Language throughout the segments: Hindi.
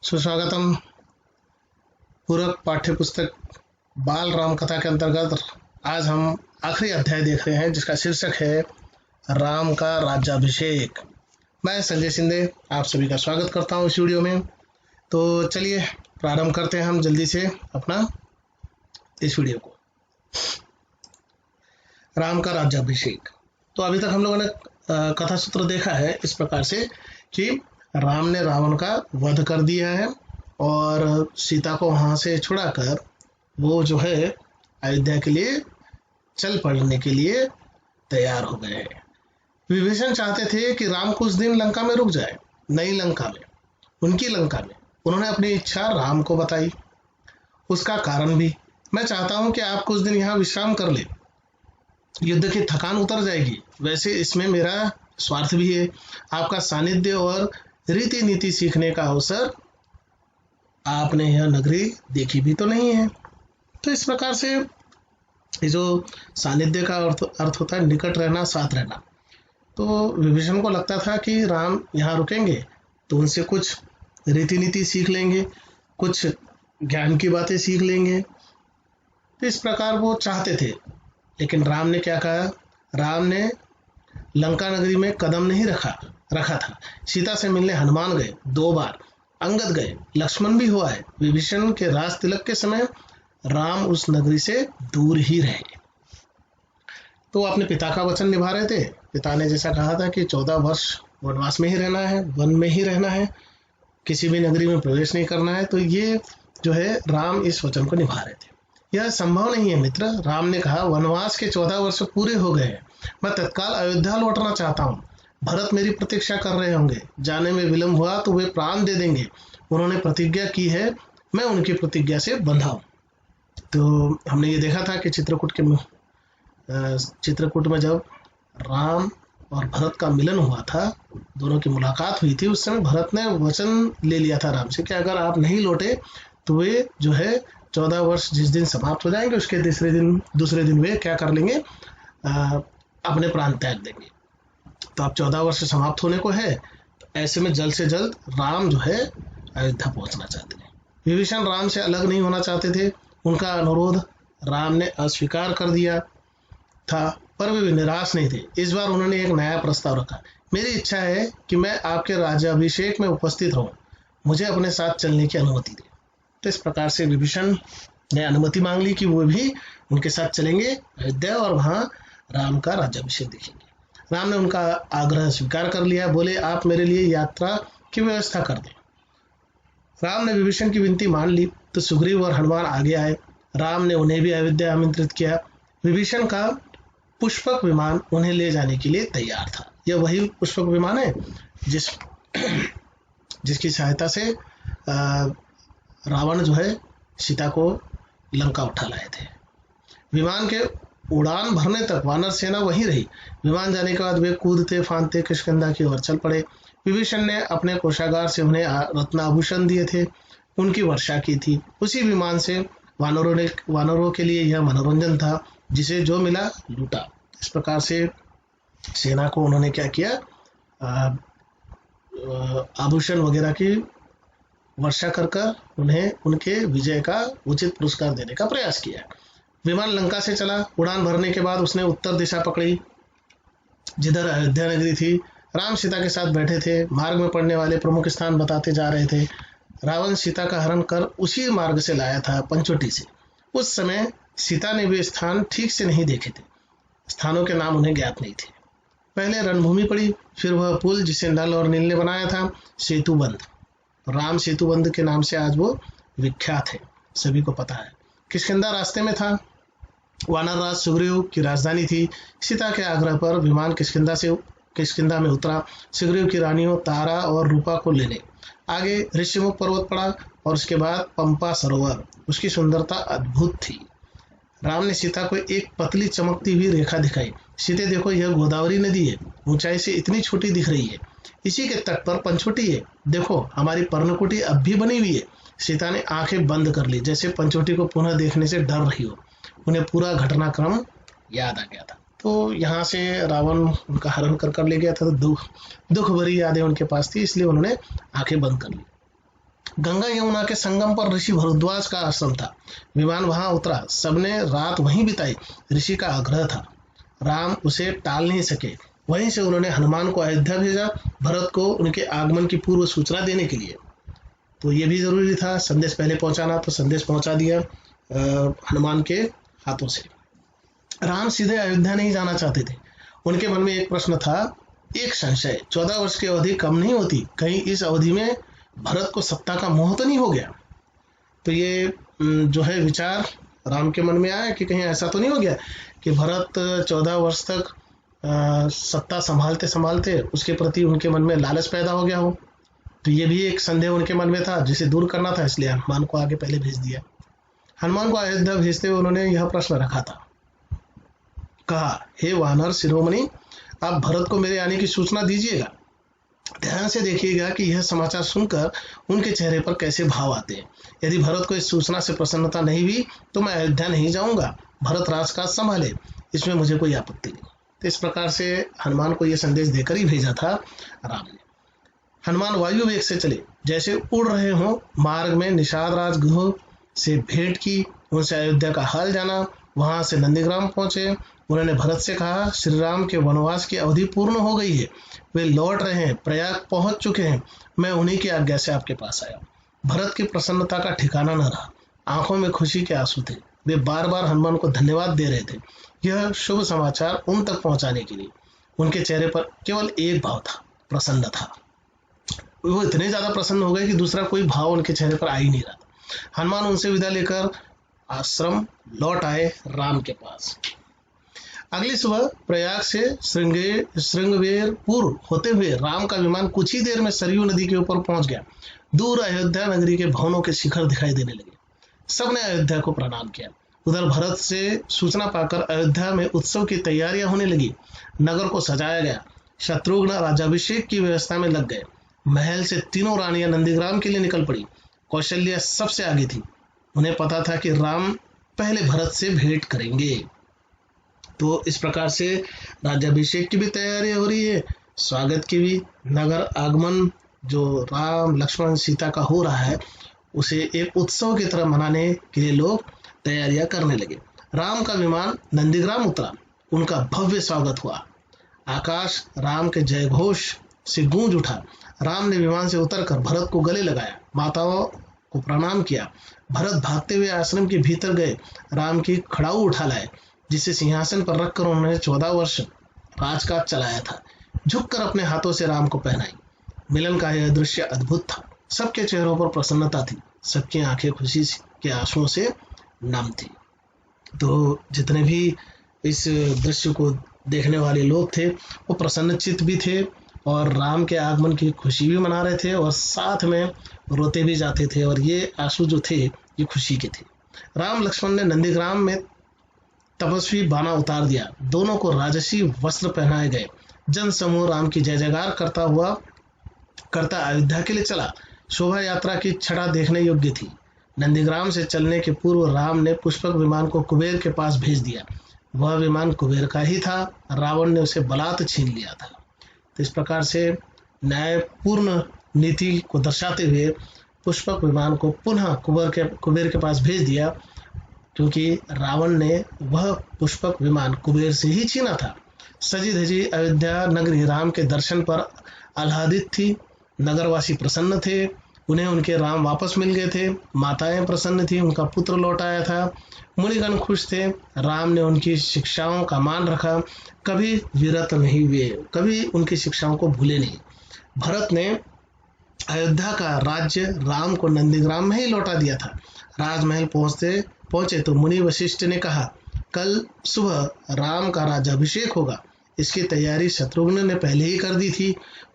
सुस्वागतम। पूरक पाठ्य पुस्तक बाल राम कथा के अंतर्गत आज हम आखिरी अध्याय देख रहे हैं जिसका शीर्षक है राम का राज्याभिषेक। मैं संजय शिंदे आप सभी का स्वागत करता हूं इस वीडियो में। तो चलिए प्रारंभ करते हैं हम जल्दी से अपना इस वीडियो को। राम का राज्याभिषेक। तो अभी तक हम लोगों ने कथा सूत्र देखा है इस प्रकार से कि राम ने रावण का वध कर दिया है और सीता को वहां से छुड़ाकर वो जो है अयोध्या के लिए चल पड़ने के लिए तैयार हो गए हैं। विभीषण चाहते थे कि राम कुछ दिन लंका में रुक जाए, नई लंका में, उनकी लंका में। उन्होंने अपनी इच्छा राम को बताई, उसका कारण भी। मैं चाहता हूं कि आप कुछ दिन यहाँ विश्राम कर ले, युद्ध की थकान उतर जाएगी। वैसे इसमें मेरा स्वार्थ भी है, आपका सानिध्य और रीति नीति सीखने का अवसर। आपने यह नगरी देखी भी तो नहीं है। तो इस प्रकार से ये जो सानिध्य का अर्थ होता है निकट रहना, साथ रहना। तो विभीषण को लगता था कि राम यहाँ रुकेंगे तो उनसे कुछ रीति नीति सीख लेंगे, कुछ ज्ञान की बातें सीख लेंगे। तो इस प्रकार वो चाहते थे। लेकिन राम ने क्या कहा? राम ने लंका नगरी में कदम नहीं रखा था। सीता से मिलने हनुमान गए 2 बार, अंगद गए, लक्ष्मण भी हुआ है। विभीषण के राज तिलक के समय राम उस नगरी से दूर ही रहे। तो अपने पिता का वचन निभा रहे थे। पिता ने जैसा कहा था कि 14 वर्ष वनवास में ही रहना है, वन में ही रहना है, किसी भी नगरी में प्रवेश नहीं करना है। तो ये जो है राम इस वचन को निभा रहे थे। यह संभव नहीं है मित्र। राम ने कहा वनवास के 14 वर्ष पूरे हो गए हैं, मैं तत्काल अयोध्या लौटना चाहता हूँ। भरत मेरी प्रतीक्षा कर रहे होंगे, जाने में विलंब हुआ तो वे प्राण दे देंगे। उन्होंने प्रतिज्ञा की है, मैं उनकी प्रतिज्ञा से बंधा हूँ। तो हमने ये देखा था कि चित्रकूट में जब राम और भरत का मिलन हुआ था, दोनों की मुलाकात हुई थी, उस समय भरत ने वचन ले लिया था राम से कि अगर आप नहीं लौटे तो वे जो है 14 वर्ष जिस दिन समाप्त हो जाएंगे उसके दूसरे दिन वे क्या कर लेंगे, अपने प्राण त्याग देंगे। तो अब 14 वर्ष समाप्त होने को है। तो ऐसे में जल्द से जल्द राम जो है अयोध्या पहुंचना चाहते हैं। विभीषण राम से अलग नहीं होना चाहते थे। उनका अनुरोध राम ने अस्वीकार कर दिया था, पर वे निराश नहीं थे। इस बार उन्होंने एक नया प्रस्ताव रखा। मेरी इच्छा है कि मैं आपके राज्याभिषेक में उपस्थित रहूं, मुझे अपने साथ चलने की अनुमति दें। तो इस प्रकार से विभीषण ने अनुमति मांग ली कि वो भी उनके साथ चलेंगे अयोध्या और वहां राम का राज्याभिषेक देखेंगे। राम ने उनका आग्रह स्वीकार कर लिया। बोले आप मेरे लिए यात्रा की व्यवस्था कर दें। राम ने विभीषण की विनती मान ली। तो सुग्रीव और हनुमान आगे आए। राम ने उन्हें भी अयोध्या आमंत्रित किया। विभीषण का पुष्पक विमान उन्हें ले जाने के लिए तैयार था। यह वही पुष्पक विमान है जिसकी सहायता से रावण जो है सीता को लंका उठा लाए थे। विमान के उड़ान भरने तक वानर सेना वहीं रही। विमान जाने के बाद वे कूदते फांदते किष्किंधा की ओर चल पड़े। विभीषण ने अपने कोषागार से उन्हें रत्नाभूषण दिए थे, उनकी वर्षा की थी। उसी विमान से वानरों के लिए यह मनोरंजन था, जिसे जो मिला लूटा। इस प्रकार से सेना को उन्होंने क्या किया, आभूषण वगैरह की वर्षा कर उन्हें उनके विजय का उचित पुरस्कार देने का प्रयास किया। विमान लंका से चला। उड़ान भरने के बाद उसने उत्तर दिशा पकड़ी, जिधर अयोध्या नगरी थी। राम सीता के साथ बैठे थे। मार्ग में पड़ने वाले प्रमुख स्थान बताते जा रहे थे। रावण सीता का हरण कर उसी मार्ग से लाया था, पंचवटी से। उस समय सीता ने वे स्थान ठीक से नहीं देखे थे। स्थानों के नाम उन्हें ज्ञात नहीं थे। पहले रणभूमि पड़ी, फिर वह पुल जिसे नल और नील ने बनाया था, सेतुबंध। राम सेतुबंध के नाम से आज वो विख्यात है, सभी को पता है। किष्किंधा रास्ते में था। वानर राज सुग्रीव की राजधानी थी। सीता के आग्रह पर विमान किष्किंधा में उतरा, सुग्रीव की रानियों तारा और रूपा को लेने। आगे ऋषिमुख पर्वत पड़ा और उसके बाद पंपा सरोवर। उसकी सुंदरता अद्भुत थी। राम ने सीता को एक पतली चमकती हुई रेखा दिखाई। सीते देखो, यह गोदावरी नदी है, ऊंचाई से इतनी छोटी दिख रही है। इसी के तट पर पंचवटी है। देखो हमारी पर्णकुटी अब भी बनी हुई है। सीता ने आंखें बंद कर ली, जैसे पंचवटी को पुनः देखने से डर रही हो। उन्हें पूरा घटनाक्रम याद आ गया था। तो यहाँ से रावण उनका हरण कर ले गया था। तो दुख भरी यादें उनके पास थी, इसलिए उन्होंने आंखें बंद कर ली। गंगा यमुना के संगम पर ऋषि भरद्वाज का आश्रम था। विमान वहां उतरा, सबने रात वहीं बिताई। ऋषि का आग्रह था, राम उसे टाल नहीं सके। वहीं से उन्होंने हनुमान को अयोध्या भेजा, भरत को उनके आगमन की पूर्व सूचना देने के लिए। तो ये भी जरूरी था, संदेश पहले पहुंचाना, तो संदेश पहुंचा दिया हनुमान के हाथों से। राम सीधे अयोध्या नहीं जाना चाहते थे। उनके मन में एक प्रश्न था, एक संशय, 14 वर्ष की अवधि कम नहीं होती, कहीं इस अवधि में भरत को सत्ता का मोह तो नहीं हो गया। तो ये जो है विचार राम के मन में आया कि कहीं ऐसा तो नहीं हो गया कि भरत 14 वर्ष तक सत्ता संभालते संभालते उसके प्रति उनके मन में लालच पैदा हो गया हो। तो ये भी एक संदेह उनके मन में था, जिसे दूर करना था, इसलिए हनुमान को आगे पहले भेज दिया। हनुमान को अयोध्या भेजते हुए उन्होंने यह प्रश्न रखा था, कहा, हे वानर शिरोमणि, आप भरत को मेरे आने की सूचना दीजिएगा। ध्यान से देखिएगा कि यह समाचार सुनकर उनके चेहरे पर कैसे भाव आते हैं। यदि भरत को इस सूचना से प्रसन्नता नहीं हुई तो मैं अयोध्या नहीं जाऊंगा। भरत राजकाज संभाले, इसमें मुझे कोई आपत्ति नहीं। तो इस प्रकार से हनुमान को यह संदेश देकर ही भेजा था राम ने। हनुमान वायु वेग से चले, जैसे उड़ रहे हों। मार्ग में निषाद राज गुह से भेंट की, उनसे अयोध्या का हाल जाना। वहां से नंदीग्राम पहुंचे। उन्होंने भरत से कहा, श्री राम के वनवास की अवधि पूर्ण हो गई है, वे लौट रहे हैं, प्रयाग पहुंच चुके हैं। मैं उन्हीं की आज्ञा से आपके पास आया। भरत की प्रसन्नता का ठिकाना न रहा, आंखों में खुशी के आंसू थे। वे बार बार हनुमान को धन्यवाद दे रहे थे, यह शुभ समाचार उन तक पहुंचाने के लिए। उनके चेहरे पर केवल एक भाव था, प्रसन्न था। वो इतने ज्यादा प्रसन्न हो गए कि दूसरा कोई भाव उनके चेहरे पर आ ही नहीं रहा था। हनुमान उनसे विदा लेकर आश्रम लौट आए राम के पास। अगली सुबह प्रयाग से श्रृंगवेरपुर होते हुए राम का विमान कुछ ही देर में सरयू नदी के ऊपर पहुंच गया। दूर अयोध्या नगरी के भवनों के शिखर दिखाई देने लगे। सबने अयोध्या को प्रणाम किया। उधर भरत से सूचना पाकर अयोध्या में उत्सव की तैयारियां होने लगी। नगर को सजाया गया। शत्रुघ्न राज्याभिषेक की व्यवस्था में लग गए। महल से तीनों रानियां नंदीग्राम के लिए निकल पड़ी। कौशल्या सबसे आगे थी। उन्हें पता था कि राम पहले भरत से भेंट करेंगे। तो इस प्रकार से राज्याभिषेक की भी तैयारी हो रही है, स्वागत की भी। नगर आगमन जो राम लक्ष्मण सीता का हो रहा है, उसे एक उत्सव की तरह मनाने के लिए लोग तैयारियां करने लगे। राम का विमान नंदीग्राम उतरा। उनका भव्य स्वागत हुआ। आकाश राम के जयघोष से गूंज उठा। राम ने विमान से उतरकर भरत को गले लगाया, माताओं को प्रणाम किया। भरत भागते हुए आश्रम के भीतर गए। राम की खड़ाऊ उठा लाए, जिसे सिंहासन पर रखकर उन्होंने 14 वर्ष राजकाज चलाया था, झुककर अपने हाथों से राम को पहनाई। मिलन का यह दृश्य अद्भुत था। सबके चेहरों पर प्रसन्नता थी, सबकी आंखें खुशी के आंसुओं से नम थी। तो जितने भी इस दृश्य को देखने वाले लोग थे, वो प्रसन्नचित्त भी थे और राम के आगमन की खुशी भी मना रहे थे और साथ में रोते भी जाते थे। और ये आंसू जो थे, ये खुशी के थे। राम लक्ष्मण ने नंदीग्राम में तपस्वी बाना उतार दिया। दोनों को राजसी वस्त्र पहनाए गए। जन समूह राम की जय जयकार करता अयोध्या के लिए चला। शोभा यात्रा की छटा देखने योग्य थी। नंदीग्राम से चलने के पूर्व राम ने पुष्पक विमान को कुबेर के पास भेज दिया। वह विमान कुबेर का ही था। रावण ने उसे बलात् छीन लिया था। तो इस प्रकार से न्यायपूर्ण नीति को दर्शाते हुए पुष्पक विमान को पुनः कुबेर के पास भेज दिया, क्योंकि रावण ने वह पुष्पक विमान कुबेर से ही छीना था। सजी धजी अयोध्या नगरी राम के दर्शन पर आह्लादित थी। नगरवासी प्रसन्न थे, उन्हें उनके राम वापस मिल गए थे। माताएं प्रसन्न थी, उनका पुत्र लौट आया था। मुनिगण खुश थे। राम ने उनकी शिक्षाओं का मान रखा, कभी विरत नहीं हुए, कभी उनकी शिक्षाओं को भूले नहीं। भरत ने अयोध्या का राज्य राम को नंदीग्राम में ही लौटा दिया था। राजमहल पहुंचे तो मुनि वशिष्ठ ने कहा, कल सुबह राम का राज्याभिषेक होगा। इसकी तैयारी शत्रुघ्न ने पहले ही कर दी थी।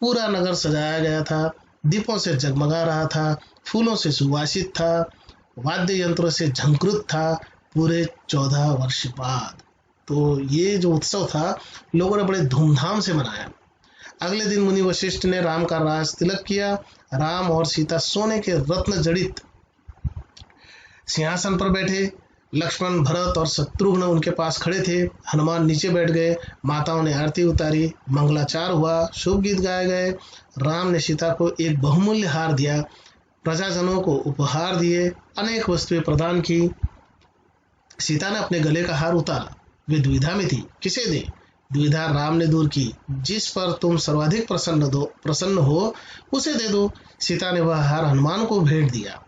पूरा नगर सजाया गया था, दीपों से जगमगा रहा था, फूलों से सुवासित था, वाद्य यंत्रों से झंकृत था। पूरे 14 वर्ष बाद तो ये जो उत्सव था, लोगों ने बड़े धूमधाम से मनाया। अगले दिन मुनि वशिष्ठ ने राम का राज तिलक किया। राम और सीता सोने के रत्न जड़ित सिंहासन पर बैठे। लक्ष्मण, भरत और शत्रुघ्न उनके पास खड़े थे। हनुमान नीचे बैठ गए। माताओं ने आरती उतारी, मंगलाचार हुआ, शुभ गीत गाए गए। राम ने सीता को एक बहुमूल्य हार दिया। प्रजाजनों को उपहार दिए, अनेक वस्तुएं प्रदान की। सीता ने अपने गले का हार उतारा, वे द्विधा में थी, किसे दे? द्विधा राम ने दूर की, जिस पर तुम सर्वाधिक प्रसन्न हो उसे दे दो। सीता ने वह हार हनुमान को भेंट दिया,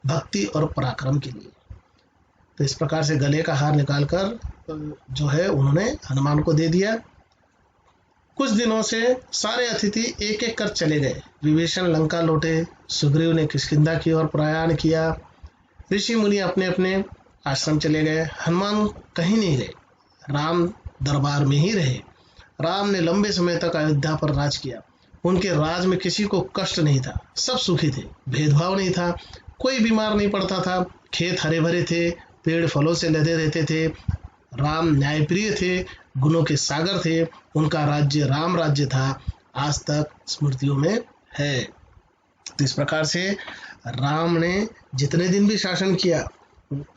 भक्ति और पराक्रम के लिए। तो इस प्रकार से गले का हार निकालकर जो है उन्होंने हनुमान को दे दिया। कुछ दिनों से सारे अतिथि एक एक कर चले गए। विभीषण लंका लौटे, सुग्रीव ने किष्किंधा की ओर प्रयाण किया, ऋषि मुनि अपने अपने आश्रम चले गए, हनुमान कहीं नहीं गए, राम दरबार में ही रहे। राम ने लंबे समय तक अयोध्या पर राज किया। उनके राज में किसी को कष्ट नहीं था, सब सुखी थे, भेदभाव नहीं था, कोई बीमार नहीं पड़ता था, खेत हरे भरे थे, पेड़ फलों से लदे रहते थे। राम न्यायप्रिय थे, गुणों के सागर थे, उनका राज्य राम राज्य था, आज तक स्मृतियों में है। तो इस प्रकार से राम ने जितने दिन भी शासन किया,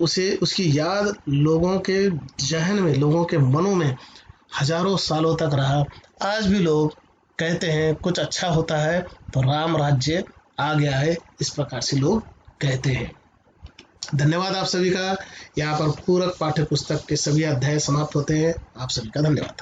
उसे उसकी याद लोगों के जहन में, लोगों के मनों में हजारों सालों तक रहा। आज भी लोग कहते हैं कुछ अच्छा होता है तो राम राज्य आ गया है, इस प्रकार से लोग कहते हैं। धन्यवाद आप सभी का। यहाँ पर पूरक पाठ्य पुस्तक के सभी अध्याय समाप्त होते हैं। आप सभी का धन्यवाद।